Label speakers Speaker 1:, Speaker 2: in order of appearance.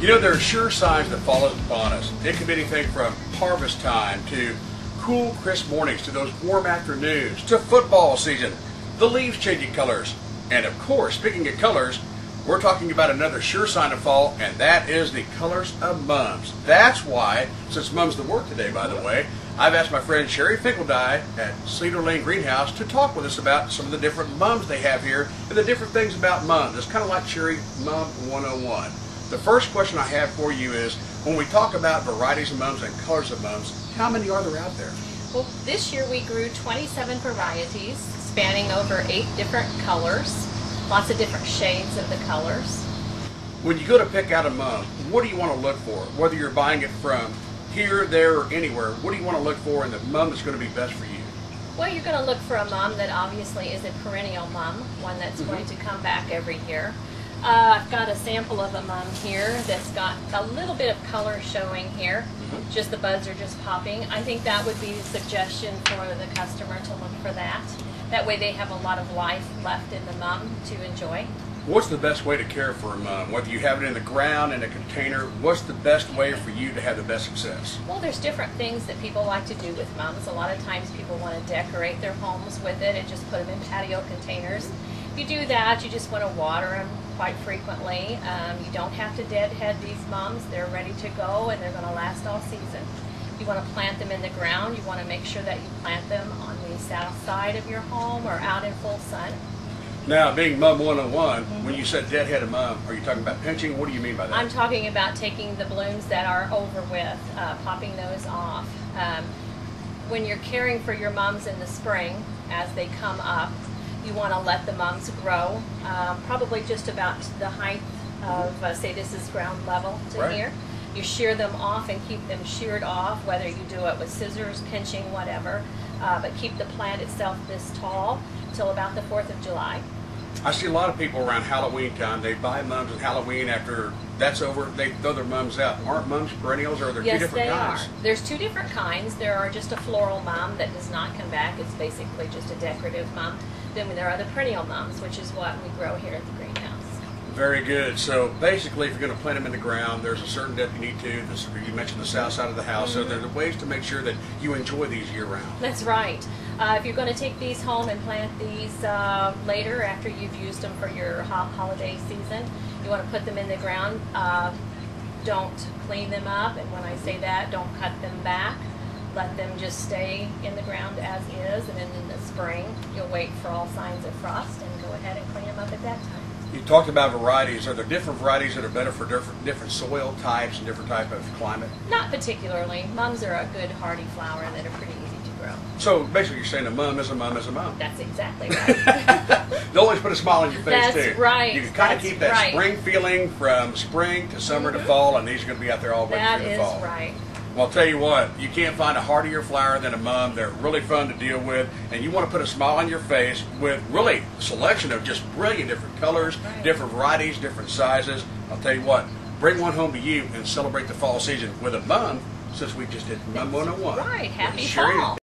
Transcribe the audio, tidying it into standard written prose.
Speaker 1: You know, there are sure signs that fall upon us. It can be anything from harvest time to cool, crisp mornings to those warm afternoons to football season, the leaves changing colors. And of course, speaking of colors, we're talking about another sure sign of fall, and that is the colors of mums. That's why, since mum's the word today, by the way, I've asked my friend Sherry Finkeldye at Cedar Lane Greenhouse to talk with us about some of the different mums they have here and the different things about mums. It's kind of like Cherry Mum 101. The first question I have for you is, when we talk about varieties of mums and colors of mums, how many are there out there?
Speaker 2: Well, this year we grew 27 varieties, spanning over 8 different colors, lots of different shades of the colors.
Speaker 1: When you go to pick out a mum, what do you want to look for? Whether you're buying it from here, there, or anywhere, what do you want to look for in the mum that's going to be best for you?
Speaker 2: Well, you're going to look for a mum that obviously is a perennial mum, one that's going to come back every year. I've got a sample of a mum here that's got a little bit of color showing here. Just the buds are just popping. I think that would be a suggestion for the customer to look for that. That way they have a lot of life left in the mum to enjoy.
Speaker 1: What's the best way to care for a mum? Whether you have it in the ground, in a container, what's the best way for you to have the best success?
Speaker 2: Well, there's different things that people like to do with mums. A lot of times people want to decorate their homes with it and just put them in patio containers. If you do that, you just want to water them quite frequently. You don't have to deadhead these mums. They're ready to go and they're going to last all season. You want to plant them in the ground. You want to make sure that you plant them on the south side of your home or out in full sun.
Speaker 1: Now, being Mum 101, when you said deadhead a mum, are you talking about pinching? What do you mean by that?
Speaker 2: I'm talking about taking the blooms that are over with, popping those off. When you're caring for your mums in the spring, as they come up, you want to let the mums grow, probably just about the height of, say this is ground level to here. You shear them off and keep them sheared off, whether you do it with scissors, pinching, whatever, but keep the plant itself this tall till about the 4th of July.
Speaker 1: I see a lot of people around Halloween time, they buy mums on Halloween. After that's over, they throw their mums out. Aren't mums perennials, or are there two different kinds?
Speaker 2: Yes, they are. There's 2 different kinds. There are just a floral mum that does not come back. It's basically just a decorative mum. Then there are the perennial mums, which is what we grow here at the greenhouse.
Speaker 1: Very good. So basically, if you're going to plant them in the ground, there's a certain depth you need to. You mentioned the south side of the house, so there's ways to make sure that you enjoy these year-round.
Speaker 2: That's right. If you're going to take these home and plant these later, after you've used them for your holiday season, you want to put them in the ground. Don't clean them up, and when I say that, don't cut them back. Let them just stay in the ground as is, and then in the spring, you'll wait for all signs of frost and go ahead and clean them up at that time.
Speaker 1: You talked about varieties. Are there different varieties that are better for different soil types and different type of climate?
Speaker 2: Not particularly. Mums are a good hardy flower that are pretty easy to grow.
Speaker 1: So basically, you're saying a mum is a mum is a mum.
Speaker 2: That's exactly right.
Speaker 1: They'll always put a smile on your face, too.
Speaker 2: That's right.
Speaker 1: You can kind of keep that spring feeling from spring to summer to fall, and these are going to be out there all the way through the fall.
Speaker 2: That is right.
Speaker 1: Well, I'll tell you what, you can't find a hardier flower than a mum. They're really fun to deal with, and you want to put a smile on your face with really a selection of just brilliant different colors, different varieties, different sizes. I'll tell you what, bring one home to you and celebrate the fall season with a mum, since we just did Mum 101.
Speaker 2: Right, happy
Speaker 1: Sherry
Speaker 2: fall.